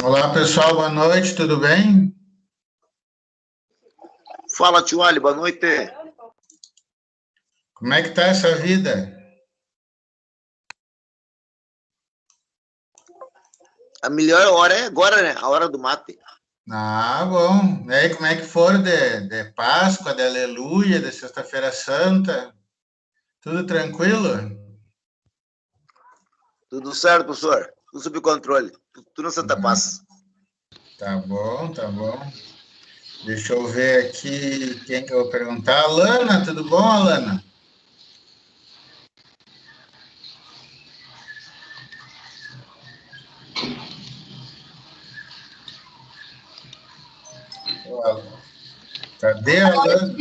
Olá, pessoal, boa noite, tudo bem? Fala, tio Ali, boa noite. Como é que tá essa vida? A melhor hora é agora, né? A hora do mate. Ah, bom. E aí, como é que foram de Páscoa, de Aleluia, de Sexta-feira Santa? Tudo tranquilo? Tudo certo, professor? Tudo sob controle. Tudo na Santa Paz. Tá bom, tá bom. Deixa eu ver aqui quem que eu vou perguntar. Alana, tudo bom, Alana? Cadê a Alana?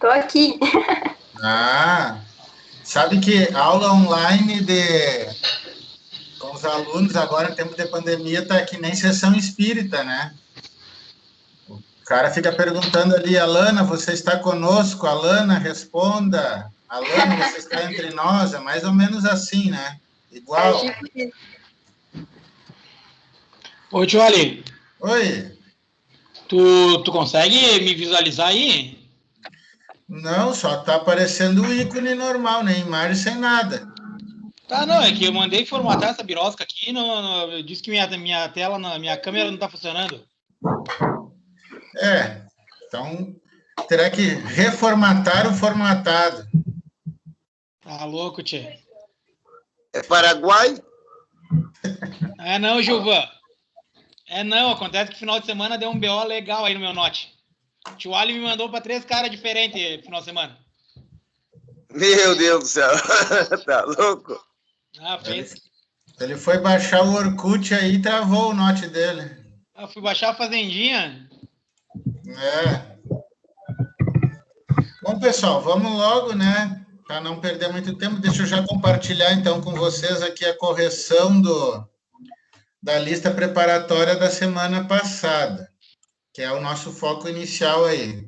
Tô aqui. Ah, sabe que aula online com os alunos agora, em tempo de pandemia, tá que nem sessão espírita, né? O cara fica perguntando ali, Alana, você está conosco? Alana, responda. Alana, você está entre nós? É mais ou menos assim, né? Igual. É tipo isso. Ô, tio Ali, Oi. tu consegue me visualizar aí? Não, só está aparecendo o ícone normal, nem imagem sem nada. Tá, não, é que eu mandei formatar essa birosca aqui, disse que minha tela, minha câmera não tá funcionando. Então terá que reformatar o formatado. Tá louco, tchê. É Paraguai? É não, Gilvan. É não, acontece que final de semana deu um BO legal aí no meu note. Tio Ali me mandou pra 3 caras diferentes final de semana. Meu Deus do céu. Tá louco? Ah, fez. Ele foi baixar o Orkut aí e travou o note dele. Eu fui baixar a Fazendinha. É. Bom, pessoal, vamos logo, né? Para não perder muito tempo, deixa eu já compartilhar então com vocês aqui a correção da lista preparatória da semana passada, que é o nosso foco inicial aí.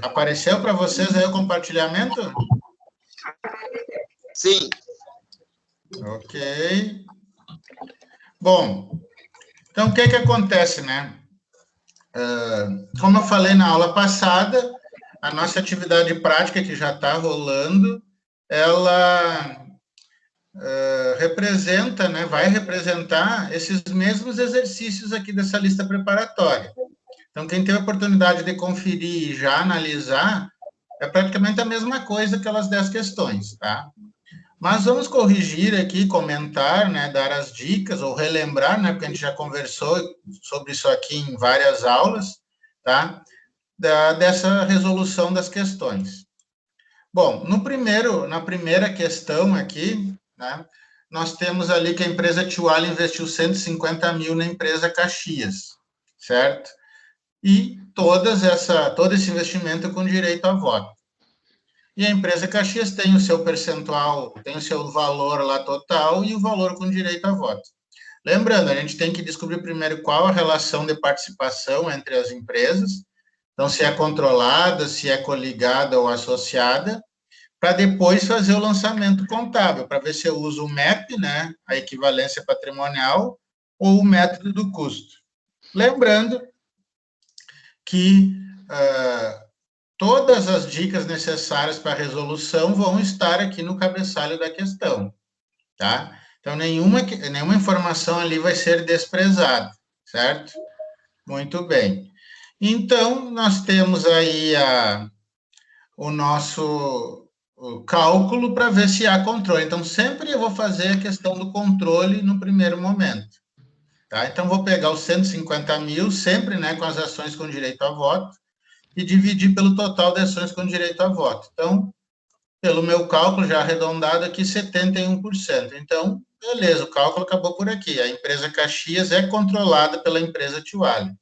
Apareceu para vocês aí o compartilhamento? Sim. Ok. Bom, então o que acontece, né? Como eu falei na aula passada, a nossa atividade prática que já está rolando, ela representa, né, vai representar esses mesmos exercícios aqui dessa lista preparatória. Então, quem tem a oportunidade de conferir e já analisar, é praticamente a mesma coisa, aquelas 10 questões, tá? Mas vamos corrigir aqui, comentar, né, dar as dicas ou relembrar, né, porque a gente já conversou sobre isso aqui em várias aulas, tá? Dessa resolução das questões. Bom, na primeira questão aqui, né, nós temos ali que a empresa Tchuala investiu 150 mil na empresa Caxias, certo? E todo esse investimento com direito a voto. E a empresa Caxias tem o seu percentual, tem o seu valor lá total e o valor com direito a voto. Lembrando, a gente tem que descobrir primeiro qual a relação de participação entre as empresas, então se é controlada, se é coligada ou associada, para depois fazer o lançamento contábil, para ver se eu uso o MEP, né, a equivalência patrimonial, ou o método do custo. Lembrando que todas as dicas necessárias para a resolução vão estar aqui no cabeçalho da questão, tá? Então, nenhuma informação ali vai ser desprezada, certo? Muito bem. Então, nós temos aí o nosso o cálculo para ver se há controle. Então, sempre eu vou fazer a questão do controle no primeiro momento. Tá? Então, vou pegar os 150 mil, sempre, né, com as ações com direito a voto, e dividir pelo total de ações com direito a voto. Então, pelo meu cálculo, já arredondado aqui, 71%. Então, beleza, o cálculo acabou por aqui. A empresa Caxias é controlada pela empresa Tchuala.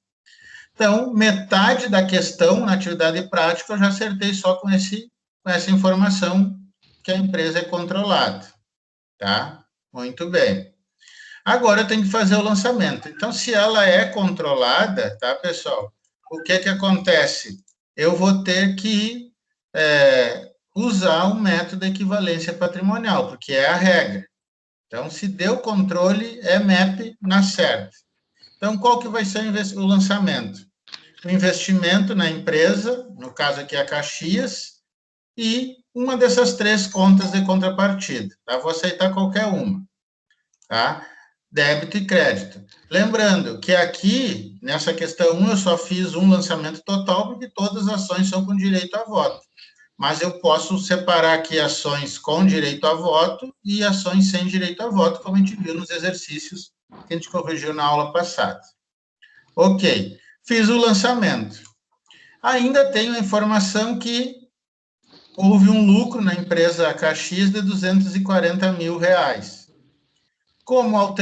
Então, metade da questão na atividade prática eu já acertei só com essa informação que a empresa é controlada, tá? Muito bem. Agora eu tenho que fazer o lançamento. Então, se ela é controlada, tá, pessoal? O que acontece? Eu vou ter que usar o método de equivalência patrimonial, porque é a regra, Então, se deu controle, é MEP na certa. Então, qual que vai ser o lançamento? O investimento na empresa, no caso aqui é a Caxias, e uma dessas 3 contas de contrapartida. Tá? Vou aceitar qualquer uma. Tá? Débito e crédito. Lembrando que aqui, nessa questão 1, eu só fiz um lançamento total, porque todas as ações são com direito a voto. Mas eu posso separar aqui ações com direito a voto e ações sem direito a voto, como a gente viu nos exercícios que a gente corrigiu na aula passada. Ok, fiz o lançamento. Ainda tenho a informação que houve um lucro na empresa Caxias de R$240 mil. Como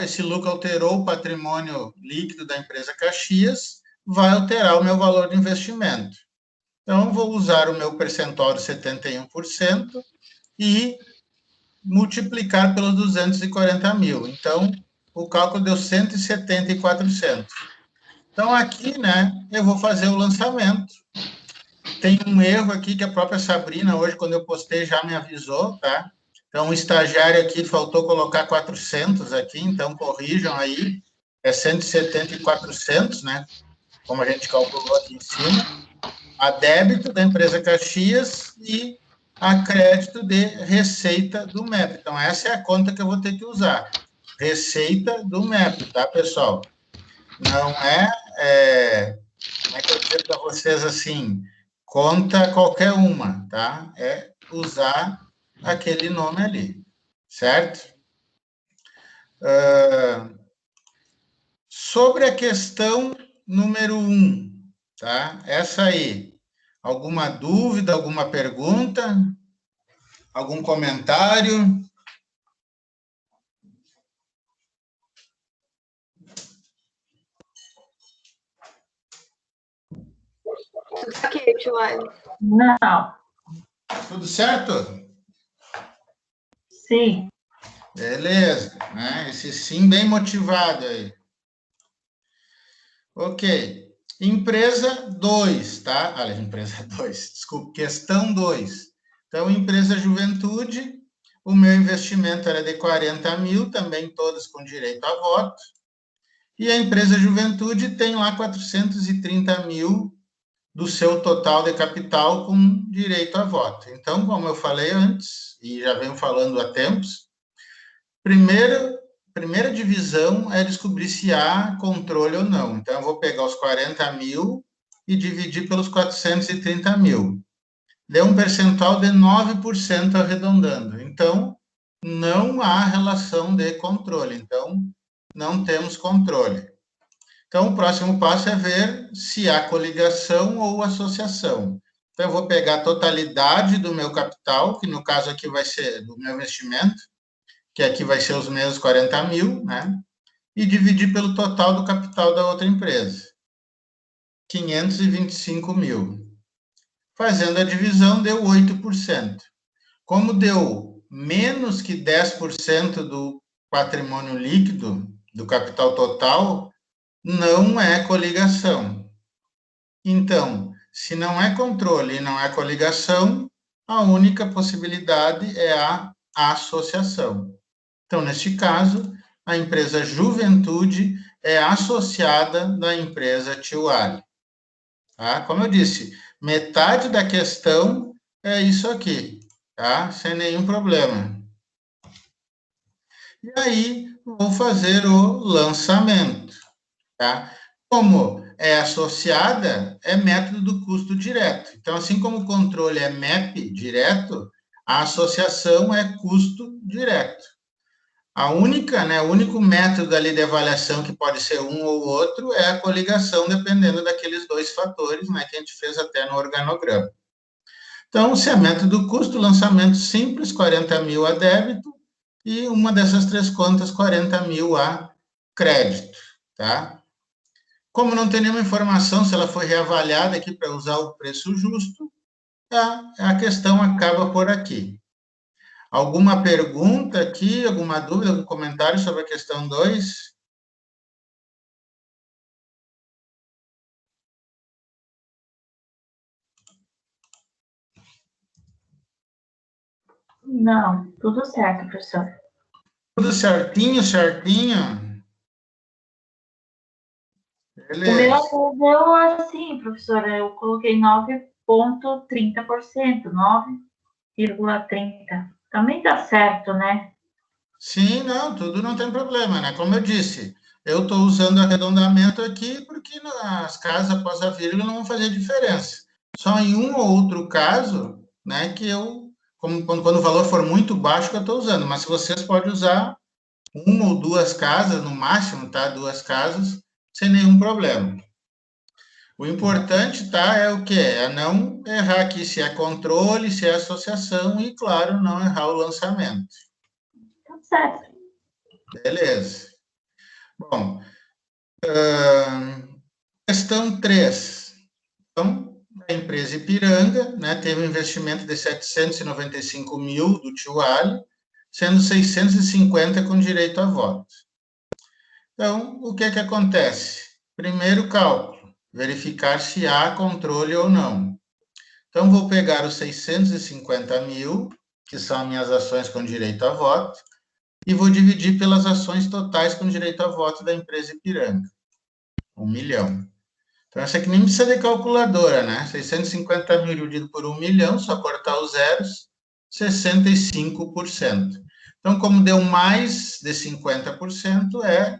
esse lucro alterou o patrimônio líquido da empresa Caxias, vai alterar o meu valor de investimento. Então, vou usar o meu percentual de 71% e multiplicar pelos 240 mil. Então, o cálculo deu 174 centos. Então, aqui, né, eu vou fazer o lançamento. Tem um erro aqui que a própria Sabrina, hoje, quando eu postei, já me avisou, tá? Então, o estagiário aqui faltou colocar 400 aqui, então corrijam aí. É 174 né? Como a gente calculou aqui em cima. A débito da empresa Caxias e a crédito de receita do MEP. Então, essa é a conta que eu vou ter que usar. Receita do MEP, tá, pessoal? Não como é que eu dizer para vocês assim, conta qualquer uma, tá? É usar aquele nome ali, certo? Sobre a questão número 1, tá? Essa aí. Alguma dúvida, alguma pergunta? Algum comentário? Ok, tio Ali. Não. Tudo certo? Sim. Beleza, né? Esse sim bem motivado aí. Ok. Empresa 2, tá? Olha, empresa 2, desculpa, questão 2. Então, empresa Juventude, o meu investimento era de 40 mil, também todas com direito a voto. E a empresa Juventude tem lá 430 mil do seu total de capital com direito a voto. Então, como eu falei antes, e já venho falando há tempos, primeira divisão é descobrir se há controle ou não. Então, eu vou pegar os 40 mil e dividir pelos 430 mil. Deu um percentual de 9% arredondando. Então, não há relação de controle. Então, não temos controle. Então, o próximo passo é ver se há coligação ou associação. Então, eu vou pegar a totalidade do meu capital, que no caso aqui vai ser do meu investimento, que aqui vai ser os mesmos 40 mil, né? E dividir pelo total do capital da outra empresa, 525 mil. Fazendo a divisão, deu 8%. Como deu menos que 10% do patrimônio líquido, do capital total, não é coligação. Então, se não é controle e não é coligação, a única possibilidade é a associação. Então, neste caso, a empresa Juventude é associada da empresa Tio Ali. Tá? Como eu disse, metade da questão é isso aqui, tá? Sem nenhum problema. E aí, vou fazer o lançamento, tá? Como é associada, é método do custo direto. Então, assim como o controle é MEP direto, a associação é custo direto. O único método ali de avaliação que pode ser um ou outro é a coligação, dependendo daqueles 2 fatores, né, que a gente fez até no organograma. Então, se é método do custo, lançamento simples, 40 mil a débito, e uma dessas 3 contas, 40 mil a crédito, tá? Como não tem nenhuma informação se ela foi reavaliada aqui para usar o preço justo, a questão acaba por aqui. Alguma pergunta aqui, alguma dúvida, algum comentário sobre a questão 2? Não, tudo certo, professor. Tudo certinho, certinho. O meu Beleza. deu assim, professora, eu coloquei 9,30%, 9,30%. Também dá certo, né? Sim, não, tudo não tem problema, né? Como eu disse, eu estou usando arredondamento aqui porque as casas após a vírgula não vão fazer diferença. Só em um ou outro caso, né, que eu, quando o valor for muito baixo, que eu estou usando. Mas se vocês podem usar uma ou duas casas, no máximo, tá? Duas casas, sem nenhum problema. O importante, tá, é o quê? É não errar aqui se é controle, se é associação e, claro, não errar o lançamento. Tá certo. Beleza. Bom, questão 3. Então, a empresa Ipiranga, né, teve um investimento de 795 mil do tio Ali, sendo 650 com direito a voto. Então, o que é que acontece? Primeiro cálculo, verificar se há controle ou não. Então, vou pegar os 650 mil, que são as minhas ações com direito a voto, e vou dividir pelas ações totais com direito a voto da empresa Ipiranga. 1 milhão. Então, essa aqui nem precisa de calculadora, né? 650 mil dividido por 1 milhão, só cortar os zeros, 65%. Então, como deu mais de 50%, é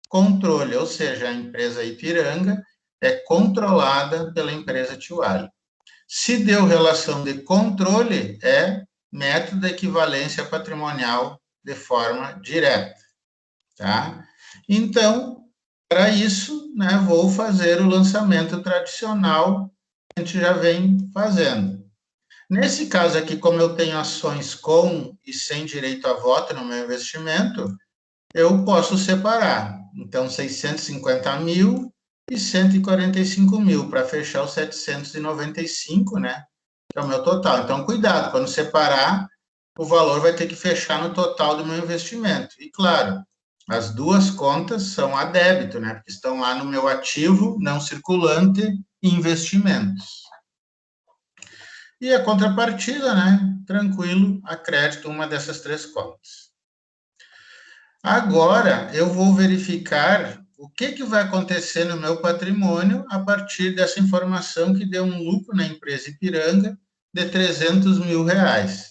controle, ou seja, a empresa Ipiranga é controlada pela empresa Tio Ali. Se deu relação de controle, é método de equivalência patrimonial de forma direta, tá? Então, para isso, né, vou fazer o lançamento tradicional que a gente já vem fazendo. Nesse caso aqui, como eu tenho ações com e sem direito a voto no meu investimento, eu posso separar. Então, 650 mil e 145 mil, para fechar os 795, né? Que é o meu total. Então, cuidado, quando separar, o valor vai ter que fechar no total do meu investimento. E, claro, as duas contas são a débito, né? Porque estão lá no meu ativo não circulante e investimentos. E a contrapartida, né? Tranquilo, a crédito, uma dessas três contas. Agora, eu vou verificar o que vai acontecer no meu patrimônio a partir dessa informação que deu um lucro na empresa Ipiranga de 300 mil reais.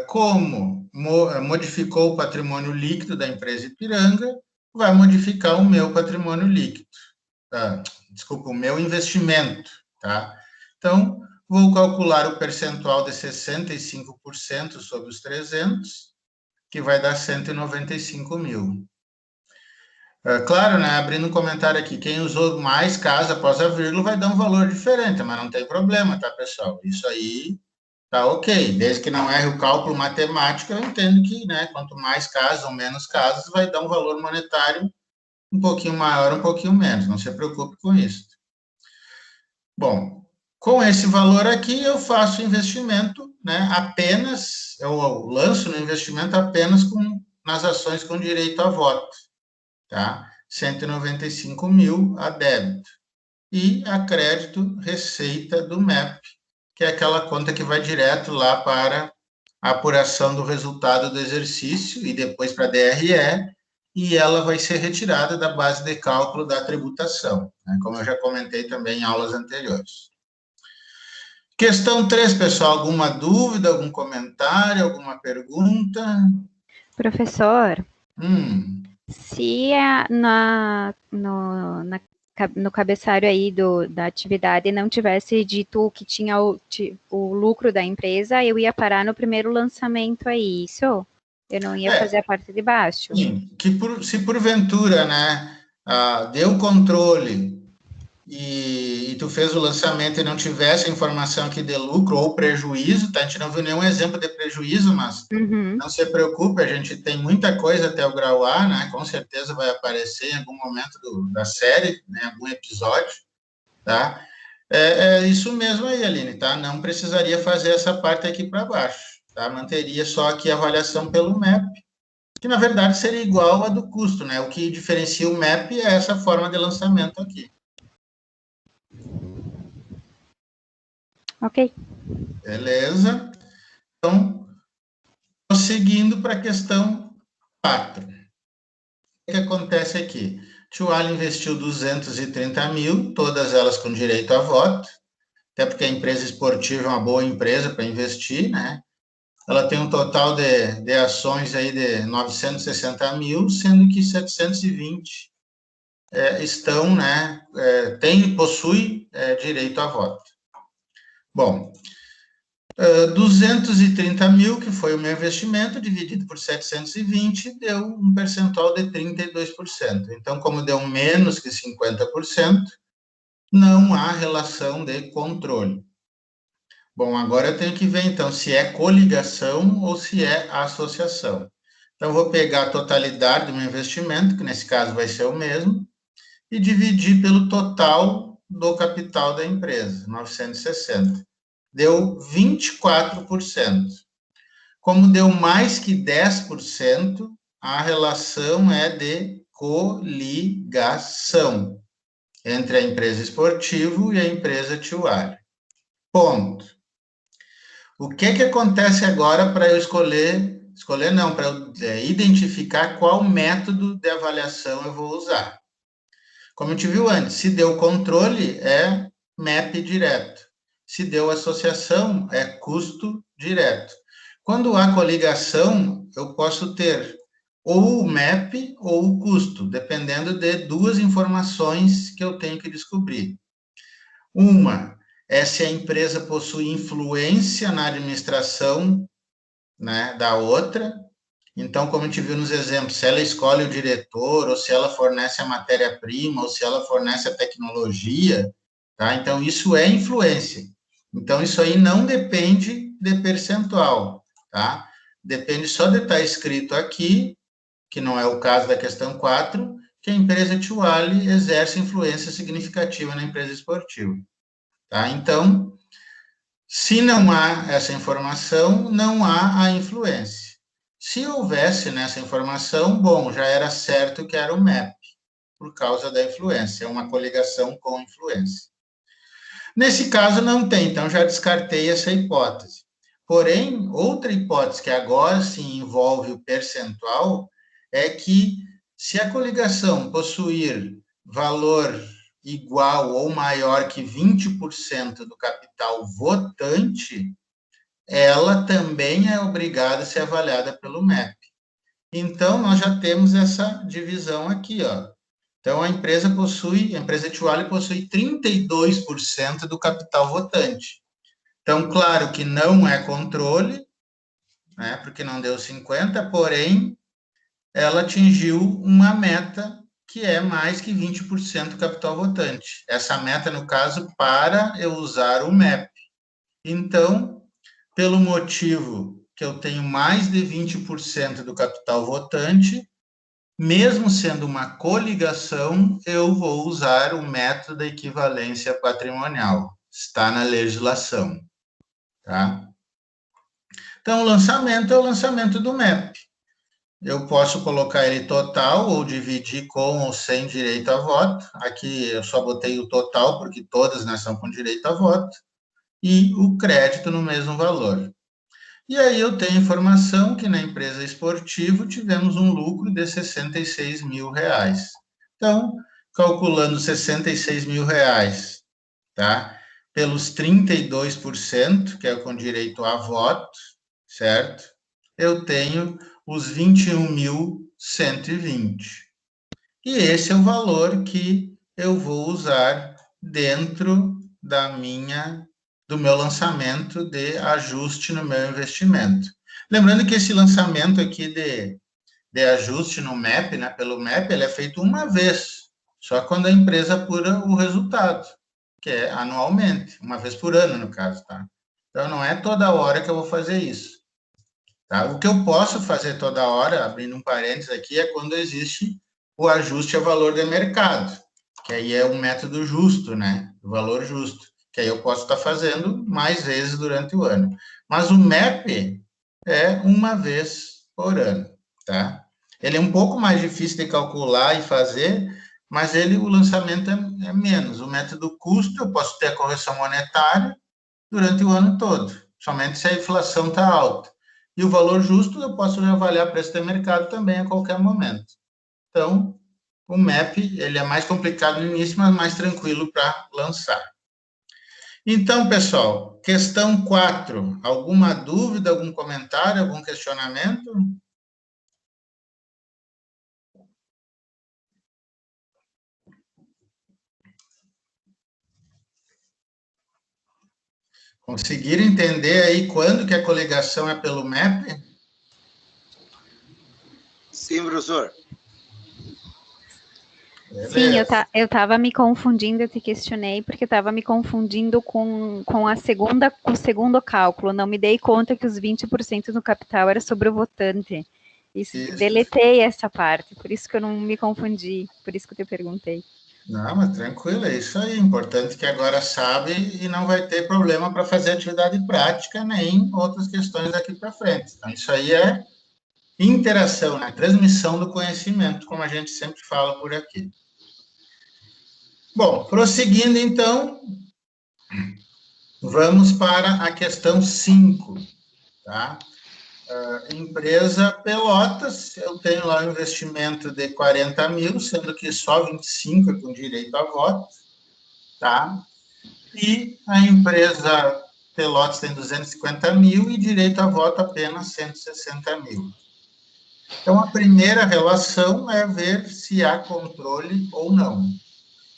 Como modificou o patrimônio líquido da empresa Ipiranga, vai modificar o meu patrimônio líquido. Desculpa, o meu investimento, tá? Então, vou calcular o percentual de 65% sobre os 300, que vai dar 195 mil. Claro, né, abrindo um comentário aqui, quem usou mais casa após a vírgula vai dar um valor diferente, mas não tem problema, tá, pessoal? Isso aí tá ok, desde que não erre o cálculo matemático, eu entendo que, né, quanto mais casas ou menos casas, vai dar um valor monetário um pouquinho maior, um pouquinho menos, não se preocupe com isso. Bom, com esse valor aqui, eu faço investimento, né, apenas, eu lanço no investimento apenas nas ações com direito a voto, tá? 195 mil a débito. E a crédito, receita do MEP, que é aquela conta que vai direto lá para a apuração do resultado do exercício e depois para a DRE, e ela vai ser retirada da base de cálculo da tributação, né? Como eu já comentei também em aulas anteriores. Questão 3, pessoal, alguma dúvida, algum comentário, alguma pergunta? Professor, se no cabeçalho aí da atividade não tivesse dito que tinha o lucro da empresa, eu ia parar no primeiro lançamento aí, isso? Eu não ia fazer a parte de baixo? Sim, se porventura, né, deu controle e tu fez o lançamento e não tivesse a informação aqui de lucro ou prejuízo, tá? A gente não viu nenhum exemplo de prejuízo, mas não se preocupe, a gente tem muita coisa até o grau A, né? Com certeza vai aparecer em algum momento da série, né? Algum episódio, tá? É isso mesmo aí, Aline, tá? Não precisaria fazer essa parte aqui para baixo, tá? Manteria só aqui a avaliação pelo MEP, que na verdade seria igual a do custo, né? O que diferencia o MEP é essa forma de lançamento aqui. Ok. Beleza? Então, Seguindo para a questão 4. O que acontece aqui? Tio Ali investiu 230 mil, todas elas com direito a voto, até porque a empresa esportiva é uma boa empresa para investir, né? Ela tem um total de ações aí de 960 mil, sendo que 720 estão, né, possui direito a voto. Bom, 230 mil, que foi o meu investimento, dividido por 720, deu um percentual de 32%. Então, como deu menos que 50%, não há relação de controle. Bom, agora eu tenho que ver, então, se é coligação ou se é associação. Então, eu vou pegar a totalidade do meu investimento, que nesse caso vai ser o mesmo, e dividir pelo total do capital da empresa, 960. Deu 24%. Como deu mais que 10%, a relação é de coligação entre a empresa esportivo e a empresa Tio Ali. Ponto. O que acontece agora para eu para eu identificar qual método de avaliação eu vou usar? Como a gente viu antes, se deu controle, é MEP direto. Se deu associação, é custo direto. Quando há coligação, eu posso ter ou o MEP ou o custo, dependendo de duas informações que eu tenho que descobrir. Uma é se a empresa possui influência na administração, né, da outra. Então, como a gente viu nos exemplos, se ela escolhe o diretor, ou se ela fornece a matéria-prima, ou se ela fornece a tecnologia, tá? Então, isso é influência. Então, isso aí não depende de percentual, tá? Depende só de estar escrito aqui, que não é o caso da questão 4, que a empresa Tio Ali exerce influência significativa na empresa esportiva, tá? Então, se não há essa informação, não há a influência. Se houvesse nessa informação, bom, já era certo que era o MEP, por causa da influência, é uma coligação com influência. Nesse caso, não tem, então já descartei essa hipótese. Porém, outra hipótese que agora sim envolve o percentual é que, se a coligação possuir valor igual ou maior que 20% do capital votante, ela também é obrigada a ser avaliada pelo MEP. Então, nós já temos essa divisão aqui, ó. Então, a empresa Tio Ali possui 32% do capital votante. Então, claro que não é controle, né, porque não deu 50%, porém, ela atingiu uma meta que é mais que 20% do capital votante. Essa meta, no caso, para eu usar o MEP. Então, pelo motivo que eu tenho mais de 20% do capital votante, mesmo sendo uma coligação, eu vou usar o método da equivalência patrimonial. Está na legislação, tá? Então, o lançamento é o lançamento do MEP. Eu posso colocar ele total ou dividir com ou sem direito a voto. Aqui eu só botei o total, porque todas, né, são com direito a voto. E o crédito no mesmo valor. E aí eu tenho informação que na empresa esportiva tivemos um lucro de 66 mil reais. Então, calculando 66 mil reais, tá? Pelos 32%, que é com direito a voto, certo? Eu tenho os 21.120. E esse é o valor que eu vou usar dentro do meu lançamento de ajuste no meu investimento. Lembrando que esse lançamento aqui de ajuste no MEP, né, pelo MEP, ele é feito uma vez, só quando a empresa apura o resultado, que é anualmente, uma vez por ano, no caso, tá? Então, não é toda hora que eu vou fazer isso, tá? O que eu posso fazer toda hora, abrindo um parênteses aqui, é quando existe o ajuste a valor de mercado, que aí é um método justo, né, o valor justo, que aí eu posso estar fazendo mais vezes durante o ano. Mas o MEP é uma vez por ano, tá? Ele é um pouco mais difícil de calcular e fazer, mas o lançamento é menos. O método custo, eu posso ter a correção monetária durante o ano todo, somente se a inflação está alta. E o valor justo eu posso reavaliar preço de mercado também a qualquer momento. Então, o MEP, ele é mais complicado no início, mas mais tranquilo para lançar. Então, pessoal, questão 4. Alguma dúvida, algum comentário, algum questionamento? Conseguiram entender aí quando que a coligação é pelo MEP? Sim, professor. Sim, eu estava me confundindo, eu te questionei, porque eu estava me confundindo com o segundo cálculo. Não me dei conta que os 20% do capital era sobre o votante. Isso. Deletei essa parte, por isso que eu não me confundi, por isso que eu te perguntei. Não, mas tranquilo, é isso aí. Importante que agora sabe e não vai ter problema para fazer atividade prática, nem outras questões daqui para frente. Então, isso aí é interação, né? Transmissão do conhecimento, como a gente sempre fala por aqui. Bom, prosseguindo, então, vamos para a questão 5, tá? Empresa Pelotas, eu tenho lá um investimento de 40 mil, sendo que só 25 é com direito a voto, tá? E a empresa Pelotas tem 250 mil e direito a voto apenas 160 mil. Então, a primeira relação é ver se há controle ou não.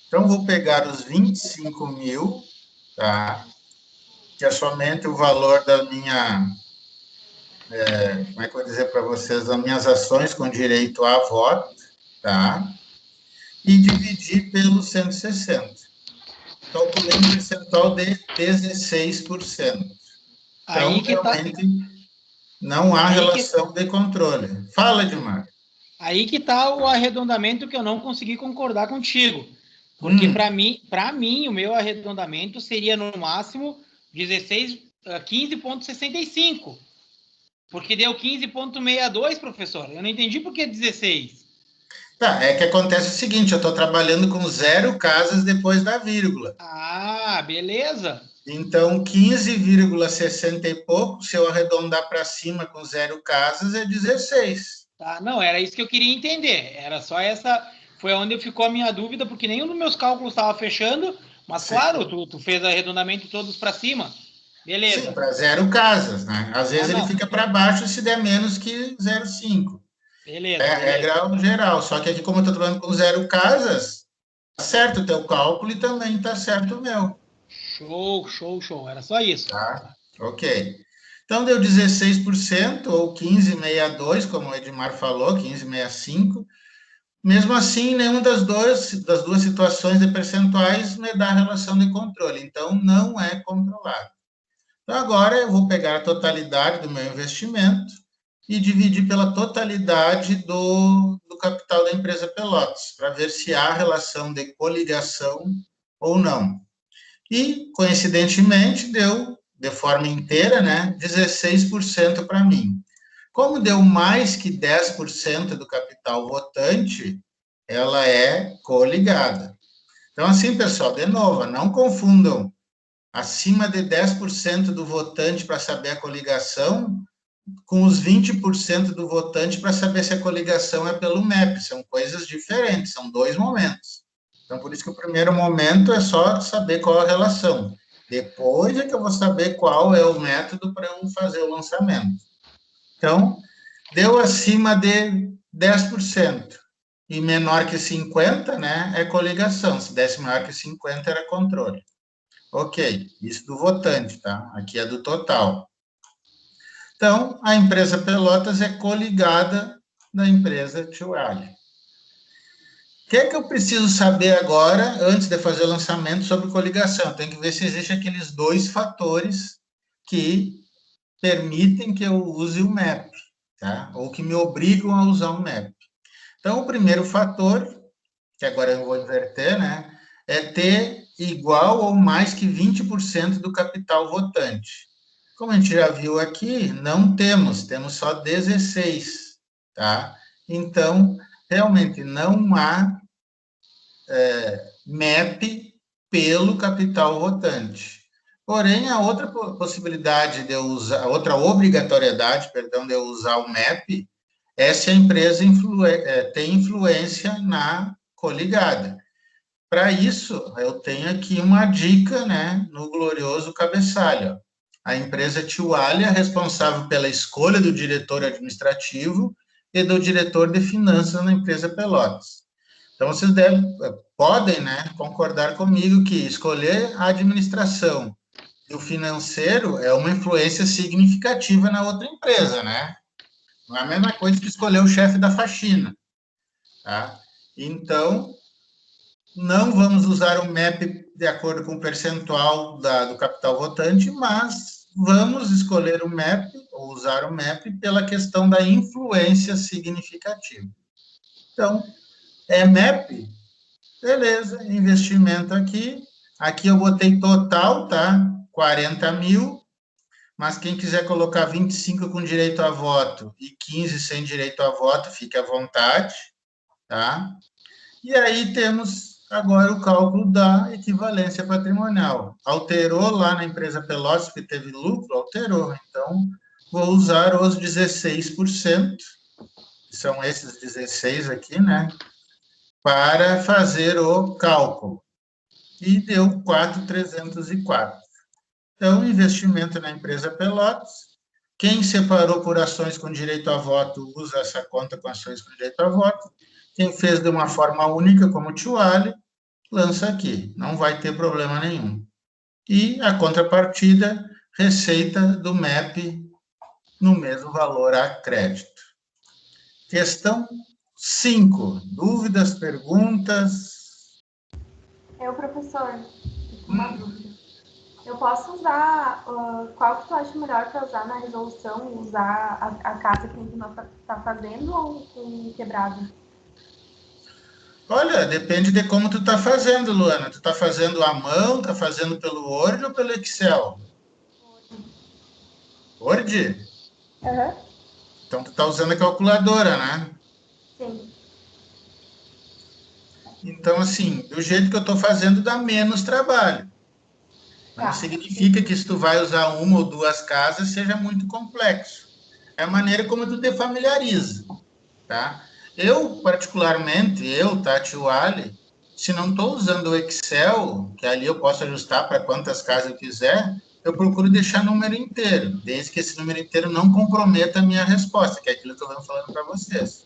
Então, vou pegar os 25 mil, tá? Que é somente o valor da minha... como é que eu vou dizer para vocês? Das minhas ações com direito a voto, tá? E dividir pelo 160. Calculei um percentual de 16%. Então, Aí que realmente, não há relação de controle. Fala, Edmar. Aí que está o arredondamento que eu não consegui concordar contigo. Porque, para mim, o meu arredondamento seria, no máximo, 15,65. Porque deu 15,62, professor. Eu não entendi por que 16. Tá, é que acontece o seguinte, eu estou trabalhando com 0 casas depois da vírgula. Ah, beleza. Então, 15,60 e pouco, se eu arredondar para cima com 0 casas, é 16. Tá, não, era isso que eu queria entender. Era só essa... Foi onde ficou a minha dúvida, porque nenhum dos meus cálculos estava fechando, mas, sim, claro, tu fez arredondamento todos para cima. Beleza. Sim, para 0 casas, né? Às vezes ele fica para baixo se der menos que 0,5. Beleza. É a regra geral, só que aqui, como eu estou trabalhando com 0 casas, tá certo o teu cálculo e também tá certo o meu. Show. Era só isso. Tá, ok. Então, deu 16%, ou 15,62, como o Edmar falou, 15,65. Mesmo assim, nenhuma das duas situações de percentuais me dá relação de controle. Então, não é controlado. Então, agora eu vou pegar a totalidade do meu investimento e dividir pela totalidade do capital da empresa Pelotas, para ver se há relação de coligação ou não. E, coincidentemente, deu, de forma inteira, né, 16% para mim. Como deu mais que 10% do capital votante, ela é coligada. Então, assim, pessoal, de novo, não confundam acima de 10% do votante para saber a coligação com os 20% do votante para saber se a coligação é pelo MEP. São coisas diferentes, são 2 momentos. Então, por isso que o primeiro momento é só saber qual a relação. Depois é que eu vou saber qual é o método para eu fazer o lançamento. Então, deu acima de 10% e menor que 50%, né, é coligação. Se desse maior que 50%, era controle. Ok, isso do votante, tá? Aqui é do total. Então, a empresa Pelotas é coligada da empresa Tio Ali. O que é que eu preciso saber agora, antes de fazer o lançamento, sobre coligação? Tem que ver se existem aqueles 2 fatores que permitem que eu use o MEP, tá? Ou que me obrigam a usar o MEP. Então, o primeiro fator, que agora eu vou inverter, né, é ter igual ou mais que 20% do capital votante. Como a gente já viu aqui, não temos só 16, tá? Então, realmente não há MEP pelo capital votante. Porém, a outra possibilidade de eu usar, a outra obrigatoriedade, perdão, de eu usar o MEP é se a empresa tem influência na coligada. Para isso, eu tenho aqui uma dica, né, no glorioso cabeçalho. A empresa Tiualia é responsável pela escolha do diretor administrativo e do diretor de finanças na empresa Pelotas. Então, vocês podem, né, concordar comigo que escolher a administração e o financeiro é uma influência significativa na outra empresa, né? Não é a mesma coisa que escolher o chefe da faxina, tá? Então, não vamos usar o MEP de acordo com o percentual do capital votante, mas vamos escolher o MEP, ou usar o MEP, pela questão da influência significativa. Então, MEP, beleza, investimento aqui. Aqui eu botei total, tá? 40 mil, mas quem quiser colocar 25 com direito a voto e 15 sem direito a voto, fique à vontade, tá? E aí temos agora o cálculo da equivalência patrimonial. Alterou lá na empresa Pelotas, que teve lucro? Alterou. Então, vou usar os 16%, que são esses 16 aqui, né? Para fazer o cálculo. E deu 4.304. Então, investimento na empresa Pelotas. Quem separou por ações com direito a voto, usa essa conta com ações com direito a voto. Quem fez de uma forma única, como o Tiualia, lança aqui. Não vai ter problema nenhum. E a contrapartida, receita do MEP no mesmo valor a crédito. Questão 5. Dúvidas, perguntas? Professor, uma dúvida. Eu posso usar, qual que tu acha melhor para usar na resolução, usar a casa que tu não está fazendo ou com quebrado? Olha, depende de como tu está fazendo, Luana. Tu está fazendo à mão, está fazendo pelo Word ou pelo Excel? Word? Uhum. Então, tu está usando a calculadora, né? Sim. Então, assim, do jeito que eu estou fazendo, dá menos trabalho. Não significa que se tu vai usar uma ou duas casas, seja muito complexo. É a maneira como tu te familiariza, tá? Eu, particularmente, Tiualia, se não estou usando o Excel, que ali eu posso ajustar para quantas casas eu quiser, eu procuro deixar número inteiro, desde que esse número inteiro não comprometa a minha resposta, que é aquilo que eu venho falando para vocês.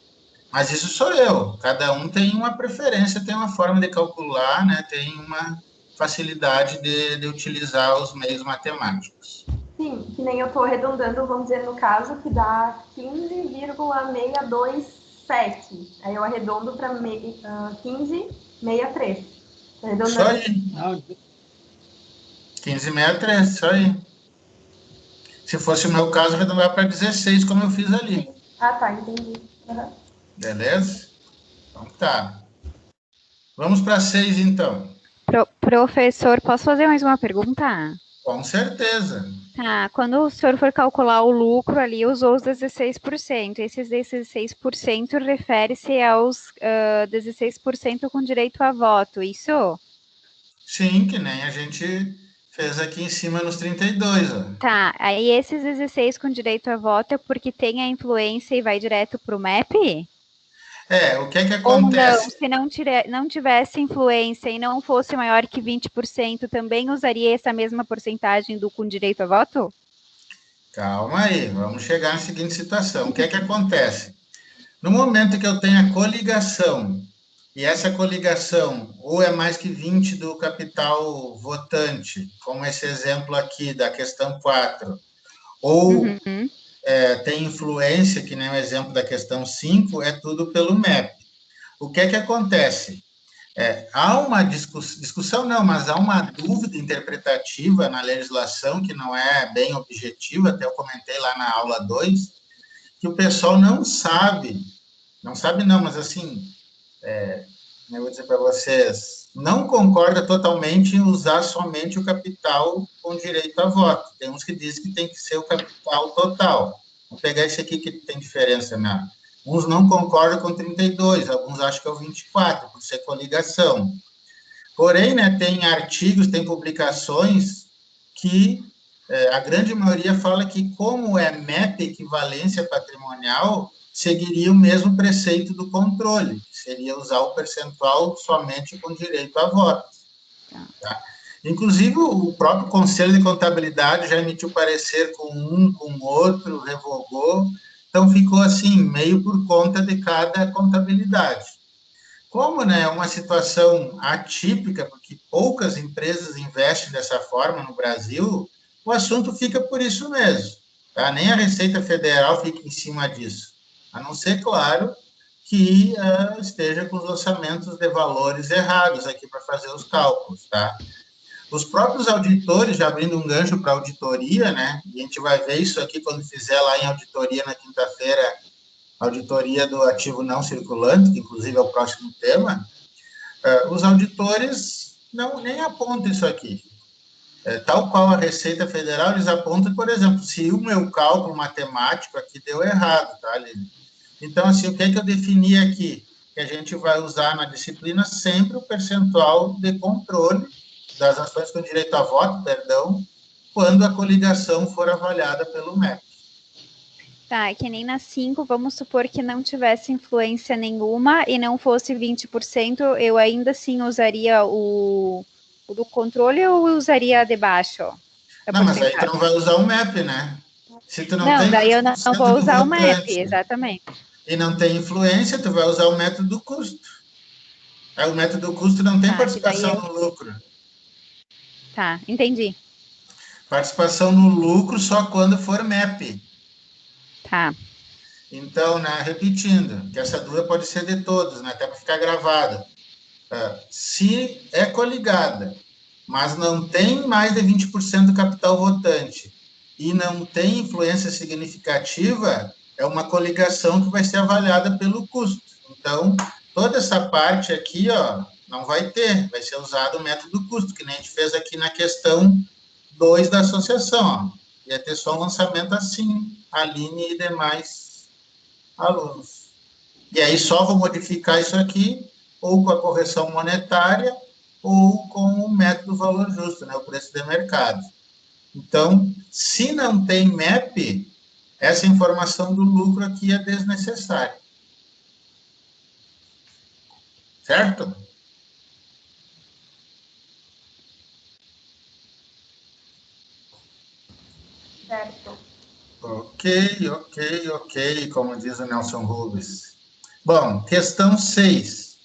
Mas isso sou eu. Cada um tem uma preferência, tem uma forma de calcular, né? Tem uma facilidade de utilizar os meios matemáticos. Sim, que nem eu estou arredondando, vamos dizer, no caso, que dá 15,627. Aí eu arredondo para 15,63. Isso aí. 15,63, isso aí. Se fosse o meu caso, eu arredondava para 16, como eu fiz ali. Ah, tá, entendi. Uhum. Beleza? Então tá. Vamos para 6, então. Professor, posso fazer mais uma pergunta? Com certeza. Tá, quando o senhor for calcular o lucro ali, usou os 16%. Esses 16% refere-se aos 16% com direito a voto, isso? Sim, que nem a gente fez aqui em cima nos 32, ó. Tá, aí esses 16 com direito a voto é porque tem a influência e vai direto para o MEP? O que acontece? Ou não, se não tivesse influência e não fosse maior que 20%, também usaria essa mesma porcentagem do com direito a voto? Calma aí, vamos chegar na seguinte situação. O que acontece? No momento que eu tenho a coligação, e essa coligação ou é mais que 20 do capital votante, como esse exemplo aqui da questão 4, ou tem influência, que nem o exemplo da questão 5, é tudo pelo MEP. O que acontece? Há uma discussão, não, mas há uma dúvida interpretativa na legislação, que não é bem objetiva, até eu comentei lá na aula 2, que o pessoal não sabe não, mas assim, eu vou dizer para vocês, não concorda totalmente em usar somente o capital com direito a voto. Tem uns que dizem que tem que ser o capital total. Vou pegar esse aqui que tem diferença, né? Uns não concordam com 32, alguns acham que é o 24, por ser coligação. Porém, né, tem artigos, tem publicações que a grande maioria fala que, como é MEP, equivalência patrimonial, seguiria o mesmo preceito do controle, que seria usar o percentual somente com direito a voto. Tá? Inclusive, o próprio Conselho de Contabilidade já emitiu parecer com um, com outro, revogou, então ficou assim, meio por conta de cada contabilidade. Como, né, é uma situação atípica, porque poucas empresas investem dessa forma no Brasil, o assunto fica por isso mesmo. Tá? Nem a Receita Federal fica em cima disso. A não ser, claro, que esteja com os lançamentos de valores errados aqui para fazer os cálculos. Tá? Os próprios auditores, já abrindo um gancho para auditoria, né, e a gente vai ver isso aqui quando fizer lá em auditoria na quinta-feira, auditoria do ativo não circulante, que inclusive é o próximo tema, os auditores nem apontam isso aqui. Tal qual a Receita Federal, eles apontam, por exemplo, se o meu cálculo matemático aqui deu errado, tá, Lili? Então, assim, o que é que eu defini aqui? Que a gente vai usar na disciplina sempre o percentual de controle das ações com direito a voto, quando a coligação for avaliada pelo MEP. Tá, que nem na 5, vamos supor que não tivesse influência nenhuma e não fosse 20%, eu ainda assim usaria o do controle ou usaria de baixo? Não, mas aí tu não vai usar o MEP, né? Se tu não tem daí eu não vou usar o MEP, votante, exatamente. E não tem influência, tu vai usar o método do custo. O método do custo não tem participação no lucro. Tá, entendi. Participação no lucro só quando for MEP. Tá. Então, né, repetindo, que essa dúvida pode ser de todos, né, até para ficar gravada. Se é coligada, mas não tem mais de 20% do capital votante e não tem influência significativa, é uma coligação que vai ser avaliada pelo custo. Então, toda essa parte aqui, ó, não vai ter, vai ser usado o método do custo, que nem a gente fez aqui na questão 2 da associação, ó. Ia ter só um lançamento assim, Aline e demais alunos. E aí só vou modificar isso aqui, ou com a correção monetária, ou com o método valor justo, né, o preço de mercado. Então, se não tem MEP, essa informação do lucro aqui é desnecessária. Certo? Certo. Ok, como diz o Nelson Rubens. Bom, questão 6.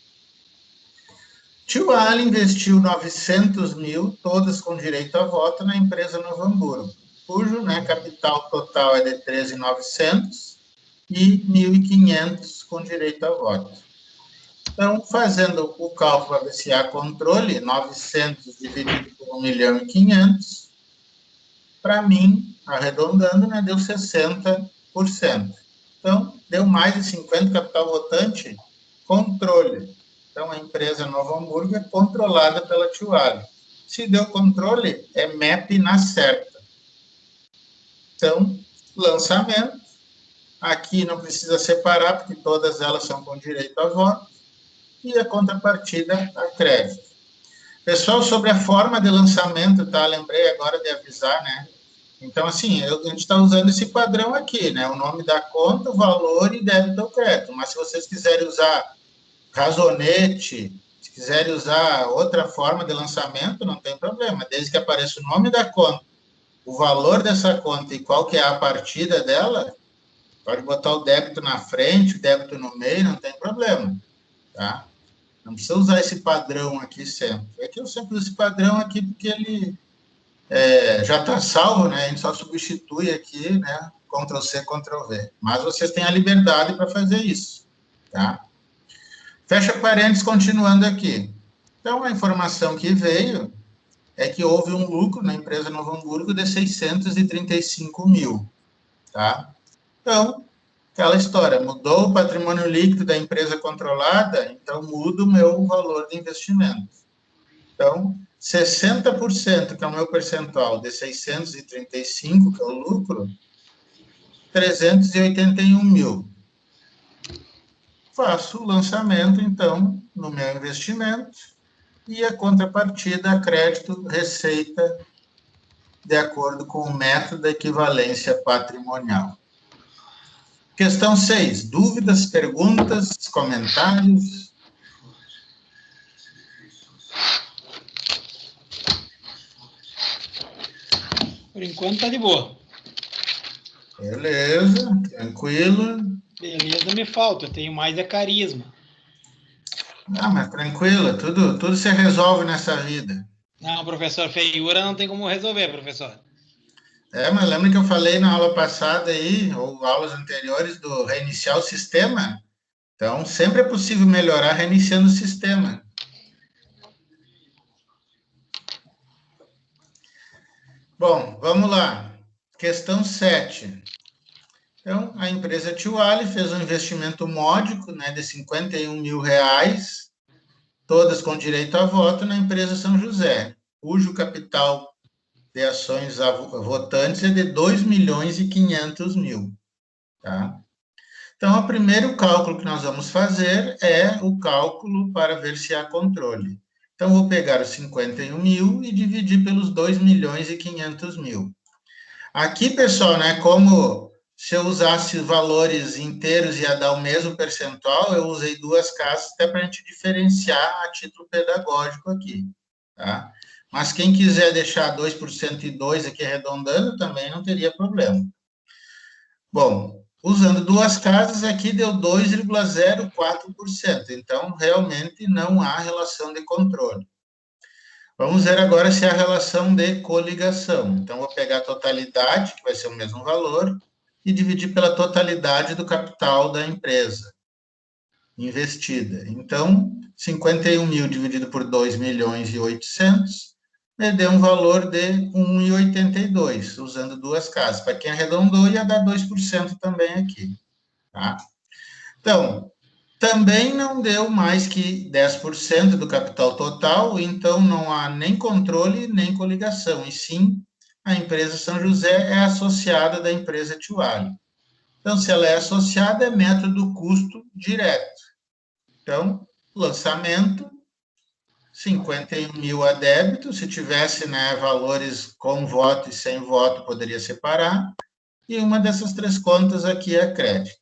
Tio Ali investiu 900 mil, todas com direito a voto, na empresa Novo Hamburgo, cujo, né, capital total é de 13.900 e 1.500 com direito a voto. Então, fazendo o cálculo para ver se há controle, 900 dividido por 1.500.000, para mim, arredondando, né, deu 60%. Então, deu mais de 50% capital votante, controle. Então, a empresa Novo Hamburgo é controlada pela Tio Ali. Se deu controle, é MEP na certa. Então, lançamento. Aqui não precisa separar, porque todas elas são com direito a voto. E a contrapartida a crédito. Pessoal, sobre a forma de lançamento, tá? Lembrei agora de avisar, né? Então, assim, a gente está usando esse padrão aqui, né? O nome da conta, o valor e débito ou crédito. Mas se vocês quiserem usar razonete, se quiserem usar outra forma de lançamento, não tem problema. Desde que apareça o nome da conta, o valor dessa conta e qual que é a partida dela, pode botar o débito na frente, o débito no meio, não tem problema, tá? Não precisa usar esse padrão aqui sempre. É que eu sempre uso esse padrão aqui porque ele já está salvo, né? A gente só substitui aqui, né? Ctrl+C, Ctrl+V. Mas vocês têm a liberdade para fazer isso, tá? Fecha parênteses, continuando aqui. Então, a informação que veio é que houve um lucro na empresa Novo Hamburgo de 635 mil, tá? Então, aquela história, mudou o patrimônio líquido da empresa controlada, então muda o meu valor de investimento. Então, 60%, que é o meu percentual, de 635, que é o lucro, 381 mil. Faço o lançamento, então, no meu investimento, e a contrapartida, crédito, receita, de acordo com o método da equivalência patrimonial. Questão 6. Dúvidas, perguntas, comentários? Por enquanto tá de boa. Beleza, tranquilo. Beleza, me falta. Eu tenho mais carisma. Ah, mas tranquilo, tudo se resolve nessa vida. Não, professor, feiura não tem como resolver, professor. Mas lembra que eu falei na aula passada aí, ou aulas anteriores, do reiniciar o sistema? Então, sempre é possível melhorar reiniciando o sistema. Bom, vamos lá. Questão 7. Então, a empresa Tiwali fez um investimento módico, né, de R$51 mil, todas com direito a voto, na empresa São José, cujo capital de ações votantes é de R$2.500.000. Tá? Então, o primeiro cálculo que nós vamos fazer é o cálculo para ver se há controle. Então, vou pegar os 51 mil e dividir pelos 2.500.000. Aqui, pessoal, né, como se eu usasse valores inteiros ia dar o mesmo percentual, eu usei duas casas até para a gente diferenciar a título pedagógico aqui, tá? Mas quem quiser deixar 2% e 2 aqui arredondando, também não teria problema. Bom, usando duas casas aqui deu 2,04%, então realmente não há relação de controle. Vamos ver agora se há relação de coligação. Então, vou pegar a totalidade, que vai ser o mesmo valor, e dividir pela totalidade do capital da empresa investida. Então, 51 mil dividido por 2.800.000, me deu um valor de 1,82, usando duas casas. Para quem arredondou, ia dar 2% também aqui. Tá? Então, também não deu mais que 10% do capital total, então não há nem controle, nem coligação, e sim, a empresa São José é associada da empresa Tiwali. Então, se ela é associada, é método custo direto. Então, lançamento, 51 mil a débito, se tivesse, né, valores com voto e sem voto, poderia separar, e uma dessas três contas aqui é crédito.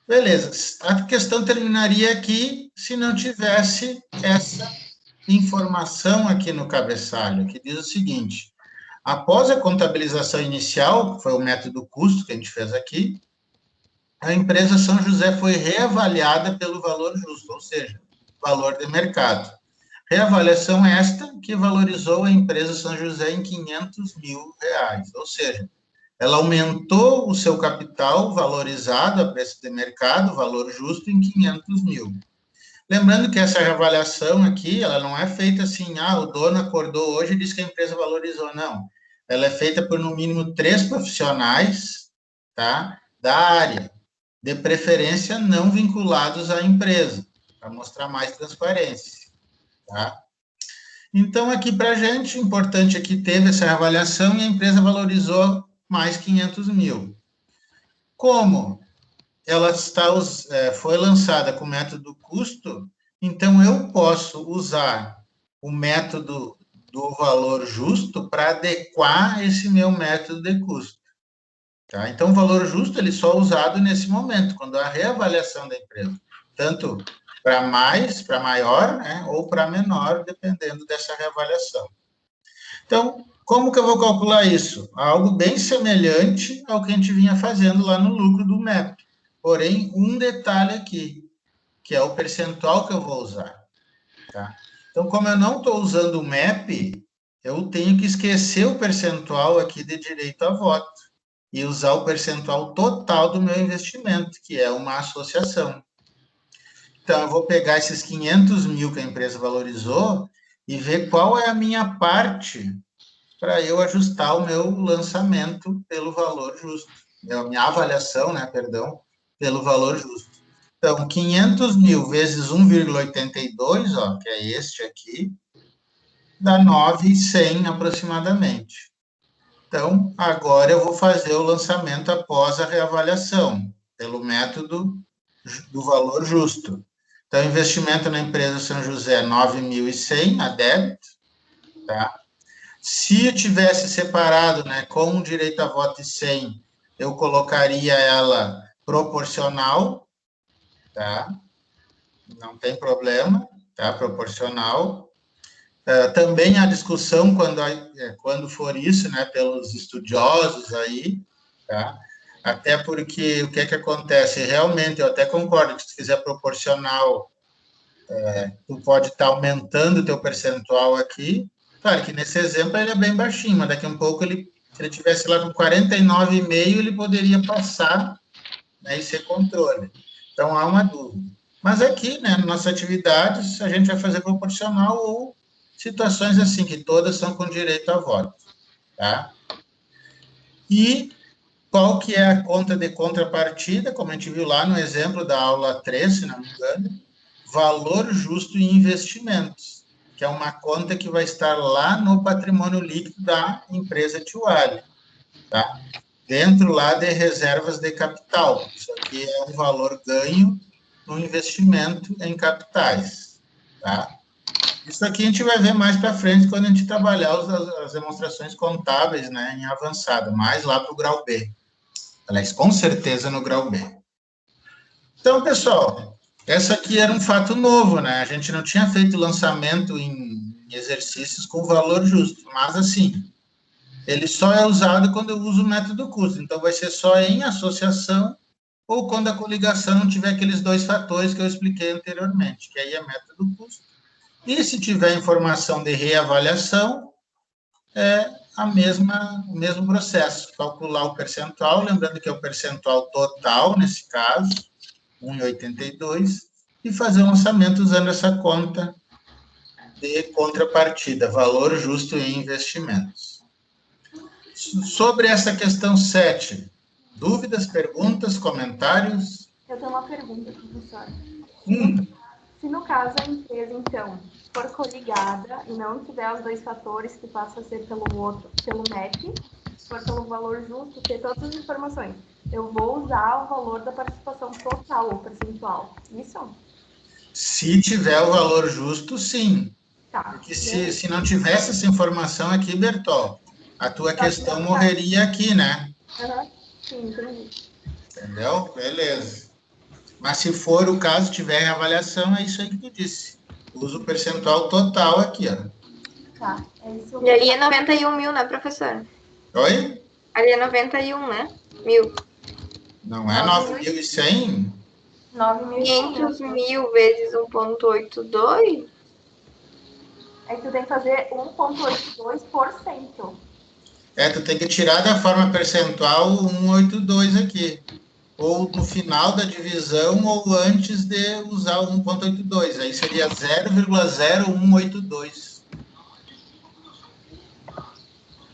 Beleza, a questão terminaria aqui se não tivesse essa informação aqui no cabeçalho, que diz o seguinte: após a contabilização inicial, que foi o método custo que a gente fez aqui, a empresa São José foi reavaliada pelo valor justo, ou seja, valor de mercado. Reavaliação esta que valorizou a empresa São José em R$500 mil, ou seja, ela aumentou o seu capital valorizado a preço de mercado, valor justo, em 500 mil. Lembrando que essa reavaliação aqui, ela não é feita assim, o dono acordou hoje e disse que a empresa valorizou, não. Ela é feita por, no mínimo, 3 profissionais, tá, da área, de preferência não vinculados à empresa, para mostrar mais transparência, tá? Então, aqui para a gente, importante aqui, teve essa reavaliação e a empresa valorizou mais 500 mil. Como ela foi lançada com o método custo, então eu posso usar o método do valor justo para adequar esse meu método de custo. Tá? Então, o valor justo ele só é usado nesse momento, quando há reavaliação da empresa, tanto para mais, para maior, né, ou para menor, dependendo dessa reavaliação. Então, como que eu vou calcular isso? Algo bem semelhante ao que a gente vinha fazendo lá no lucro do método. Porém, um detalhe aqui, que é o percentual que eu vou usar. Tá? Então, como eu não estou usando o MEP, eu tenho que esquecer o percentual aqui de direito a voto e usar o percentual total do meu investimento, que é uma associação. Então, eu vou pegar esses 500 mil que a empresa valorizou e ver qual é a minha parte para eu ajustar o meu lançamento pelo valor justo. Minha avaliação, né, perdão, pelo valor justo. Então, 500 mil vezes 1,82, ó, que é este aqui, dá 9,100 aproximadamente. Então, agora eu vou fazer o lançamento após a reavaliação, pelo método do valor justo. Então, investimento na empresa São José, 9.100 a débito, tá? Se eu tivesse separado, né, com direito a voto e sem, eu colocaria ela proporcional, tá? Não tem problema, tá? Proporcional. Também há discussão quando for isso, né, pelos estudiosos aí, tá? Até porque o que é que acontece? Realmente, eu até concordo que se fizer proporcional, tu pode estar aumentando o teu percentual aqui. Claro que nesse exemplo ele é bem baixinho, mas daqui a um pouco se ele tivesse lá com 49,5, ele poderia passar, né, e ser controle. Então há uma dúvida. Mas aqui, né, nossas atividades, a gente vai fazer proporcional ou situações assim, que todas são com direito a voto, tá? E qual que é a conta de contrapartida, como a gente viu lá no exemplo da aula 3, se não me engano, valor justo em investimentos, que é uma conta que vai estar lá no patrimônio líquido da empresa Tiwali, tá? Dentro lá de reservas de capital. Isso aqui é um valor ganho no investimento em capitais, tá? Isso aqui a gente vai ver mais para frente quando a gente trabalhar as demonstrações contábeis, né, em avançado, mais lá para o grau B. Aliás, com certeza no grau B. Então, pessoal, essa aqui era um fato novo, né? A gente não tinha feito lançamento em exercícios com valor justo, mas assim, ele só é usado quando eu uso o método custo. Então, vai ser só em associação ou quando a coligação não tiver aqueles dois fatores que eu expliquei anteriormente, que aí é método custo. E se tiver informação de reavaliação, é o mesmo processo, calcular o percentual, lembrando que é o percentual total, nesse caso, 1,82, e fazer o lançamento usando essa conta de contrapartida, valor justo em investimentos. Sobre essa questão 7, dúvidas, perguntas, comentários? Eu tenho uma pergunta, professor. Se no caso a empresa, então, for coligada e não tiver os dois fatores, que passa a ser pelo MEP, for pelo valor justo, ter todas as informações, eu vou usar o valor da participação total ou percentual, isso? Se tiver o valor justo, sim. Tá. Porque se não tivesse essa informação aqui, Bertol, a tua questão morreria aqui, né? Sim, entendi. Entendeu? Beleza. Mas se for o caso, tiver avaliação, é isso aí que tu disse. Usa o percentual total aqui, ó. Tá, é isso. E ali é 91 mil, né, professor? Oi? Ali é 91, né? Mil. Não é 9.100? 500 mil vezes 1,82? Aí tu tem que fazer 1,82%. Tu tem que tirar da forma percentual 182 aqui. Ou no final da divisão, ou antes de usar o 1,82. Aí seria 0,0182.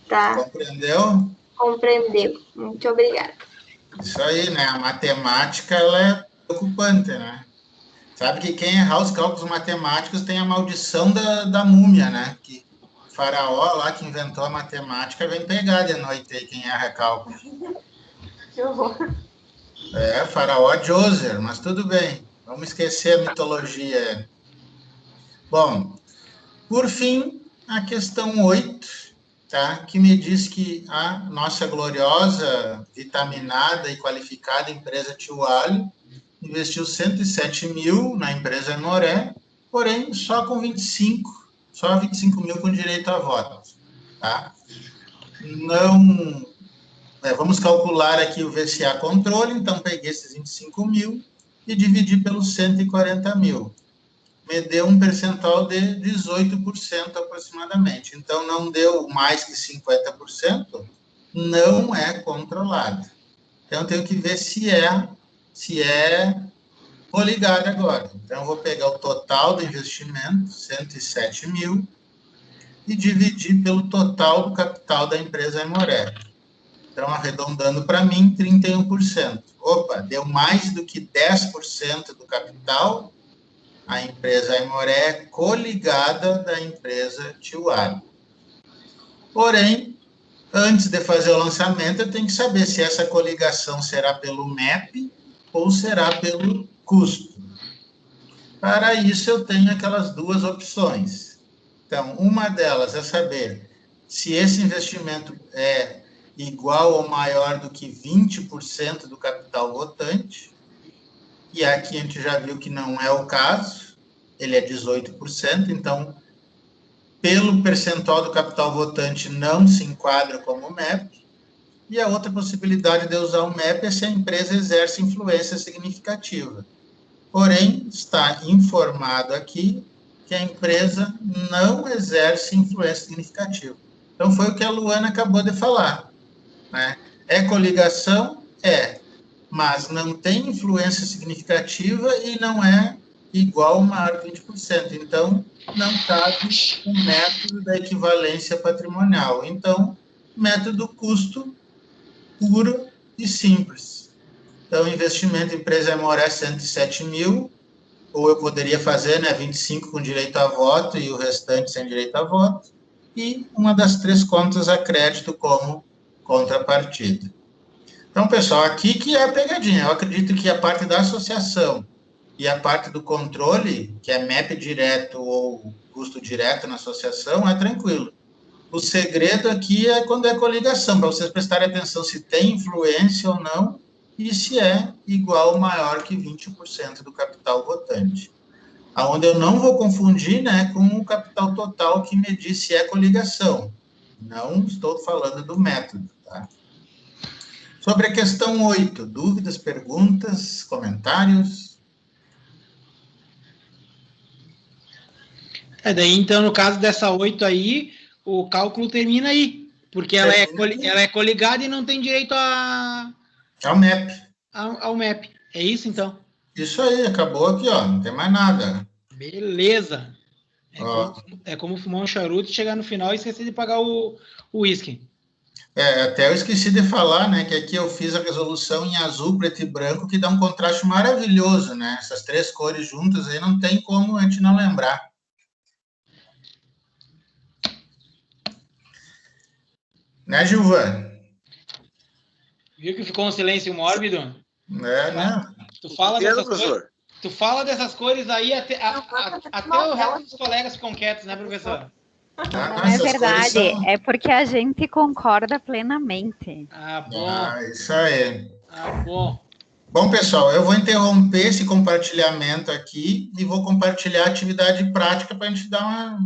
Tá. Compreendeu? Compreendeu. Muito obrigada. Isso aí, né? A matemática, ela é preocupante, né? Sabe que quem errar os cálculos matemáticos tem a maldição da múmia, né? Que o faraó lá que inventou a matemática vem pegar de noite aí quem erra cálculo. Que horror. Faraó Djoser, mas tudo bem. Vamos esquecer a mitologia. Bom, por fim, a questão 8, tá? Que me diz que a nossa gloriosa, vitaminada e qualificada empresa Tiwali investiu 107 mil na empresa Aimoré, porém só 25 mil com direito a voto, tá? Não... vamos calcular aqui o VCA controle, então peguei esses 25 mil e dividi pelos 140 mil. Me deu um percentual de 18% aproximadamente. Então, não deu mais que 50%, não é controlado. Então, eu tenho que ver se é coligado agora. Então, eu vou pegar o total do investimento, 107 mil, e dividir pelo total do capital da empresa Aimoré. Então, arredondando para mim, 31%. Opa, deu mais do que 10% do capital. A empresa Aimoré é coligada da empresa Tiwali. Porém, antes de fazer o lançamento, eu tenho que saber se essa coligação será pelo MEP ou será pelo custo. Para isso, eu tenho aquelas duas opções. Então, uma delas é saber se esse investimento é igual ou maior do que 20% do capital votante, e aqui a gente já viu que não é o caso, ele é 18%, então, pelo percentual do capital votante, não se enquadra como MEP, e a outra possibilidade de usar o MEP é se a empresa exerce influência significativa. Porém, está informado aqui que a empresa não exerce influência significativa. Então, foi o que a Luana acabou de falar, né? É coligação? É, mas não tem influência significativa e não é igual ou maior que 20%. Então, não cabe o método da equivalência patrimonial. Então, método custo puro e simples. Então, investimento em empresa é 107 mil, ou eu poderia fazer, né, 25 com direito a voto e o restante sem direito a voto, e uma das 3 contas a crédito como contrapartida. Então, pessoal, aqui que é a pegadinha. Eu acredito que a parte da associação e a parte do controle, que é MEP direto ou custo direto na associação, é tranquilo. O segredo aqui é quando é coligação, para vocês prestarem atenção se tem influência ou não, e se é igual ou maior que 20% do capital votante. Aonde eu não vou confundir, né, com o capital total que medir se é coligação. Não estou falando do método, tá? Sobre a questão 8, dúvidas, perguntas, comentários? Daí, então, no caso dessa 8 aí, o cálculo termina aí, porque ela é coligada e não tem direito Ao MEP. Ao MEP. É isso, então? Isso aí, acabou aqui, ó, não tem mais nada. Beleza. É como fumar um charuto e chegar no final e esquecer de pagar o uísque. Até eu esqueci de falar, né, que aqui eu fiz a resolução em azul, preto e branco, que dá um contraste maravilhoso, né? Essas 3 cores juntas aí não tem como a gente não lembrar. Né, Gilvan? Viu que ficou um silêncio mórbido? Né? Tu fala dessas cores aí, até os colegas ficam quietos, né, professor? Não é verdade, é porque a gente concorda plenamente. Bom. Isso aí. Bom. Bom, pessoal, eu vou interromper esse compartilhamento aqui e vou compartilhar a atividade prática para a gente dar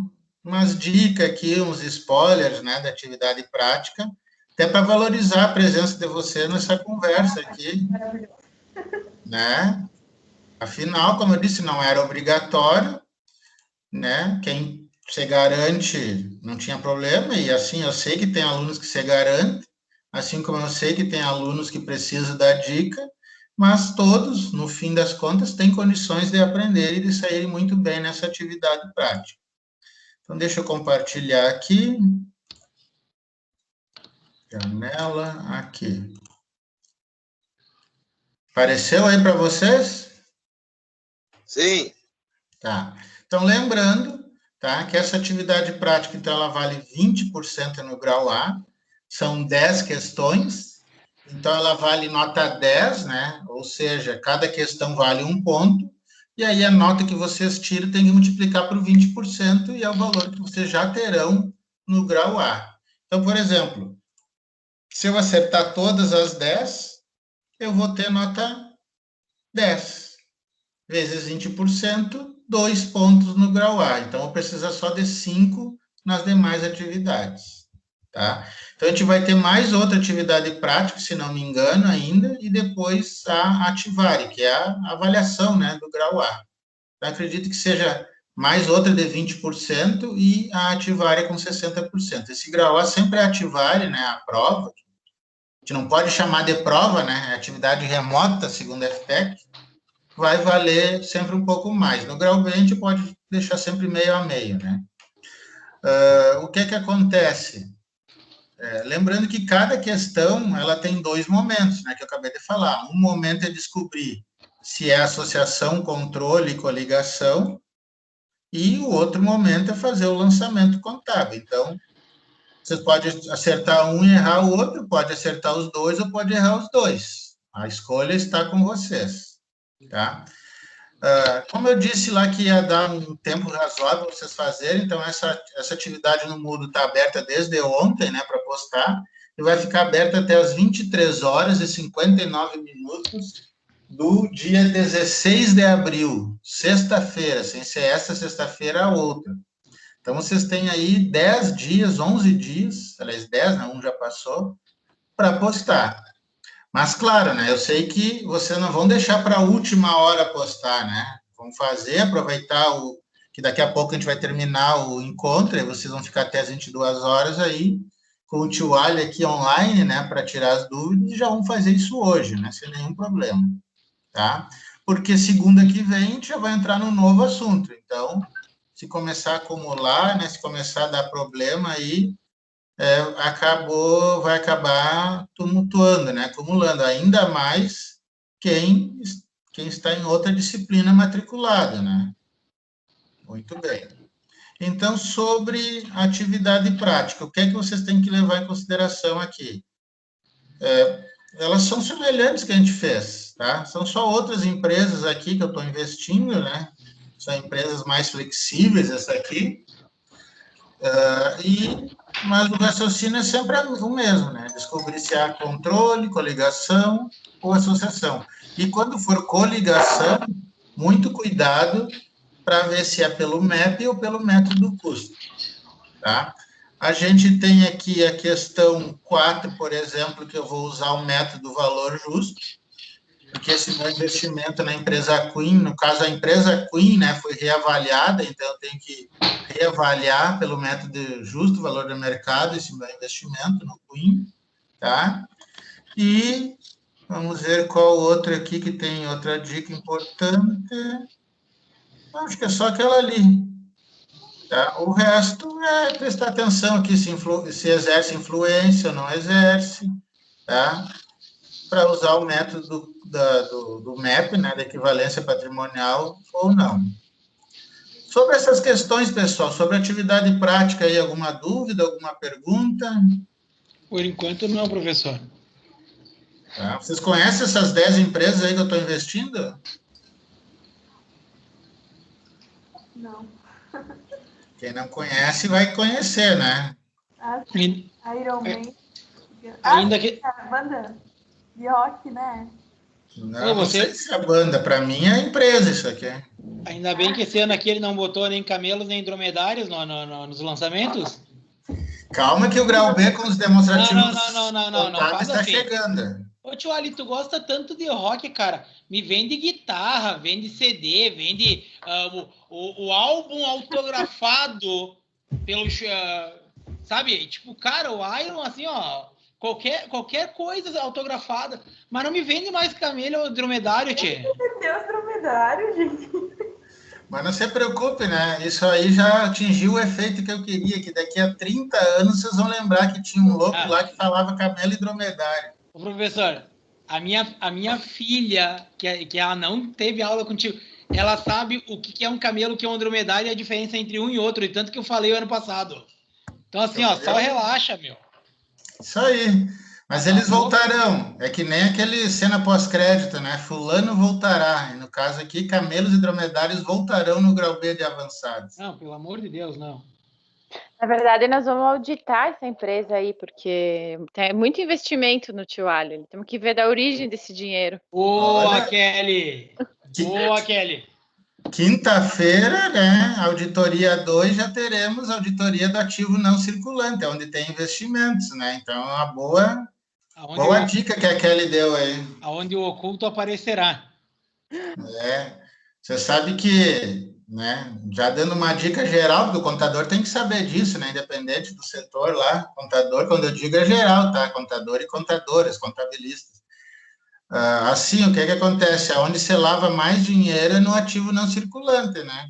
umas dicas aqui, uns spoilers, né, da atividade prática, até para valorizar a presença de você nessa conversa aqui, né? Afinal, como eu disse, não era obrigatório, né? Quem se garante não tinha problema, e assim eu sei que tem alunos que se garantem, assim como eu sei que tem alunos que precisam da dica, mas todos, no fim das contas, têm condições de aprender e de saírem muito bem nessa atividade prática. Então, deixa eu compartilhar aqui. Janela, aqui. Apareceu aí para vocês? Sim. Tá. Então, lembrando, tá, que essa atividade prática, então, ela vale 20% no grau A, são 10 questões, então ela vale nota 10, né, ou seja, cada questão vale 1 ponto, e aí a nota que vocês tiram tem que multiplicar por 20%, e é o valor que vocês já terão no grau A. Então, por exemplo, se eu acertar todas as 10, eu vou ter nota 10, vezes 20%, 2 pontos no grau A. Então, eu preciso só de 5 nas demais atividades, tá? Então, a gente vai ter mais outra atividade prática, se não me engano ainda, e depois a Ativari, que é a avaliação, né, do grau A. Então, acredito que seja mais outra de 20% e a Ativari com 60%. Esse grau A sempre é Ativari, né, a prova. A gente não pode chamar de prova, né, atividade remota, segundo a FTEC, vai valer sempre um pouco mais. No grau B, a gente pode deixar sempre meio a meio, né? O que acontece? Lembrando que cada questão, ela tem 2 momentos, né, que eu acabei de falar. Um momento é descobrir se é associação, controle e coligação, e o outro momento é fazer o lançamento contábil. Então, vocês podem acertar um e errar o outro, pode acertar os 2 ou pode errar os 2. A escolha está com vocês, tá? Como eu disse lá que ia dar um tempo razoável para vocês fazerem, então essa atividade no Moodle está aberta desde ontem, né, para postar, e vai ficar aberta até as 23 horas e 59 minutos do dia 16 de abril, sexta-feira, sem ser essa sexta-feira, a outra. Então, vocês têm aí 10 dias, 11 dias, aliás, 10, né, um já passou, para postar. Mas, claro, né, eu sei que vocês não vão deixar para a última hora postar, né? Vão fazer, aproveitar que daqui a pouco a gente vai terminar o encontro, e vocês vão ficar até as 22 horas aí, com o tio Ali aqui online, né, para tirar as dúvidas, e já vão fazer isso hoje, né, sem nenhum problema, tá? Porque segunda que vem a gente já vai entrar num novo assunto. Então, se começar a acumular, né, se começar a dar problema aí, vai acabar tumultuando, né, acumulando, ainda mais quem está em outra disciplina matriculada, né? Muito bem. Então, sobre atividade prática, o que é que vocês têm que levar em consideração aqui? Elas são semelhantes que a gente fez, tá? São só outras empresas aqui que eu estou investindo, né? São empresas mais flexíveis, essa aqui. Mas o raciocínio é sempre o mesmo, né? Descobrir se há controle, coligação ou associação. E quando for coligação, muito cuidado para ver se é pelo MEP ou pelo método custo, tá? A gente tem aqui a questão 4, por exemplo, que eu vou usar o método valor justo, porque esse meu investimento na empresa Queen, no caso a empresa Queen, né, foi reavaliada, então eu tenho que reavaliar pelo método justo, valor do mercado, esse meu investimento no Queen, tá? E vamos ver qual outro aqui que tem outra dica importante. Acho que é só aquela ali. Tá? O resto é prestar atenção aqui se exerce influência ou não exerce, tá? Para usar o método do MEP, né, da equivalência patrimonial, ou não. Sobre essas questões, pessoal, sobre atividade prática, aí, alguma dúvida, alguma pergunta? Por enquanto, não, professor. Tá? Vocês conhecem essas 10 empresas aí que eu estou investindo? Não. Quem não conhece vai conhecer, né? Iron Man. Ainda que... A banda de rock, né? Não sei se é a banda, para mim é a empresa isso aqui. Ainda bem que esse ano aqui ele não botou nem camelos nem dromedários nos lançamentos. Calma que o grau B com os demonstrativos não faz está assim. chegando. Ô, tio Ali, tu gosta tanto de rock, cara. Me vende guitarra, vende CD, vende o álbum autografado pelo... sabe? Tipo, cara, o Iron, assim, ó... Qualquer coisa autografada. Mas não me vende mais camelo ou dromedário, tchê. Meu Deus, dromedário, gente. Mas não se preocupe, né? Isso aí já atingiu o efeito que eu queria, que daqui a 30 anos vocês vão lembrar que tinha um louco lá que falava camelo e dromedário. Ô, professor, a minha filha, que ela não teve aula contigo, ela sabe o que é um camelo, o que é um dromedário e a diferença entre um e outro, e tanto que eu falei o ano passado. Então, assim, ó, só relaxa, meu. Isso aí. Mas eles voltarão. É que nem aquele cena pós-crédito, né? Fulano voltará. E no caso aqui, camelos e dromedários voltarão no grau B de avançados. Não, pelo amor de Deus, não. Na verdade, nós vamos auditar essa empresa aí, porque tem muito investimento no Tio Ali. Temos que ver da origem desse dinheiro. Boa, Kelly! Boa, Kelly! Quinta-feira, né? Auditoria 2, já teremos auditoria do ativo não circulante, onde tem investimentos, né? Então, é uma boa dica que a Kelly deu aí. Aonde o oculto aparecerá. Você sabe que, né, já dando uma dica geral, porque o contador tem que saber disso, né, independente do setor lá, contador, quando eu digo é geral, tá, contador e contadoras, contabilistas. Assim, o que acontece? Onde você lava mais dinheiro é no ativo não circulante, né,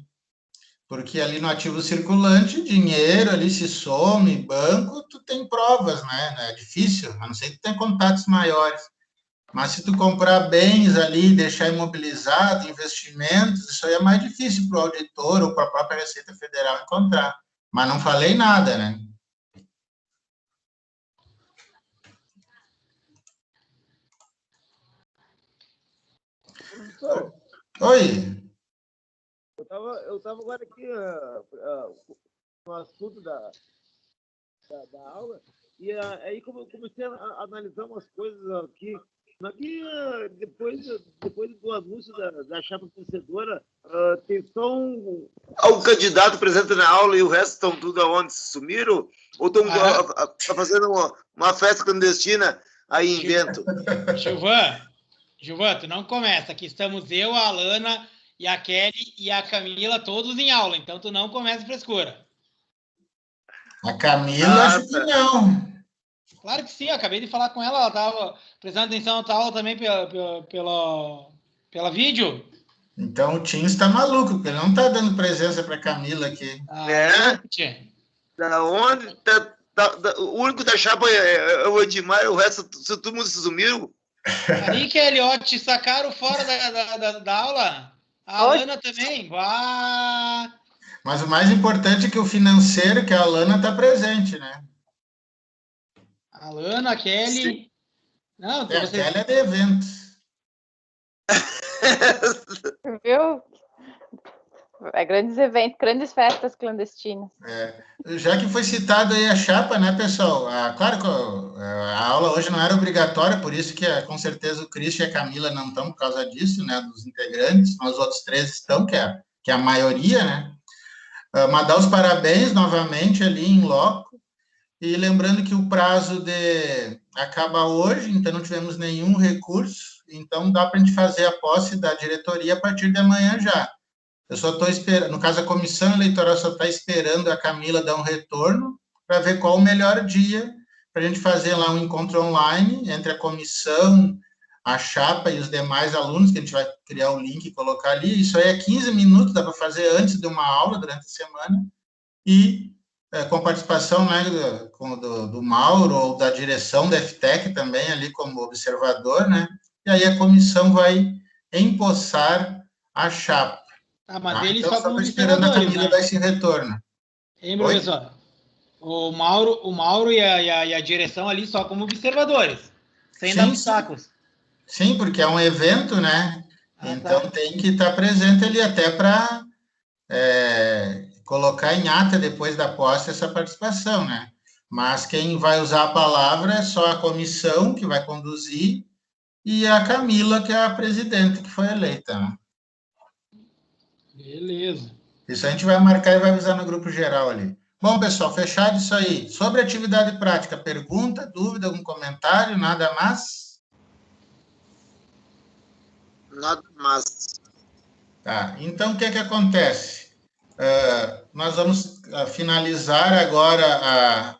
porque ali no ativo circulante, dinheiro ali se some, banco, tu tem provas, né, é difícil, a não ser que tu tenha contatos maiores. Mas se tu comprar bens ali, deixar imobilizado, investimentos, isso aí é mais difícil para o auditor ou para a própria Receita Federal encontrar. Mas não falei nada, né? Oi. estava agora aqui no assunto da aula, e aí comecei a analisar umas coisas aqui. Depois do anúncio da chapa vencedora, tem só O candidato apresenta na aula e o resto estão tudo aonde? Sumiram? Ou estão fazendo uma festa clandestina aí em Vento? Gilvan, tu não começa. Aqui estamos eu, a Alana, e a Kelly e a Camila, todos em aula. Então tu não começa frescura. A Camila, acho que não. Claro que sim, eu acabei de falar com ela estava prestando atenção na tua aula também pela vídeo. Então o Tim está maluco, porque ele não está dando presença para a Camila aqui. Da onde? O único da chapa é o Edmar, o resto, todo mundo se sumiu. Aí, Kelly, ó, te sacaram fora da aula? A Alana também? Mas o mais importante é que o financeiro, que a Alana, está presente, né? A Alana, a Kelly... Sim. Não, a Kelly é de eventos. Viu? Grandes eventos, grandes festas clandestinas. Já que foi citado aí a chapa, né, pessoal? Claro que a aula hoje não era obrigatória, por isso que com certeza o Cristian e a Camila não estão por causa disso, né, dos integrantes, mas os outros 3 estão, que é a maioria, né? Mas dar os parabéns novamente ali em loco, e lembrando que o prazo acaba hoje, então não tivemos nenhum recurso, então dá para a gente fazer a posse da diretoria a partir de amanhã já. Eu só estou esperando, no caso a comissão eleitoral só está esperando a Camila dar um retorno para ver qual o melhor dia para a gente fazer lá um encontro online entre a comissão, a chapa e os demais alunos, que a gente vai criar o link e colocar ali. Isso aí é 15 minutos, dá para fazer antes de uma aula durante a semana, e com a participação, né, do Mauro ou da direção da FTEC também ali como observador, né? E aí a comissão vai empossar a chapa. Mas eles então, só como esperando a Camila, né? dar esse retorno. Hein, professor? O Mauro e a direção ali só como observadores, sem dar obstáculos. Sim, porque é um evento, né? Então tem que estar presente ali até para colocar em ata depois da posse essa participação, né? Mas quem vai usar a palavra é só a comissão que vai conduzir e a Camila, que é a presidente que foi eleita, né? Beleza. Isso a gente vai marcar e vai avisar no grupo geral ali. Bom, pessoal, fechado isso aí. Sobre atividade prática, pergunta, dúvida, algum comentário, nada mais? Nada mais. Tá, então o que acontece? Nós vamos finalizar agora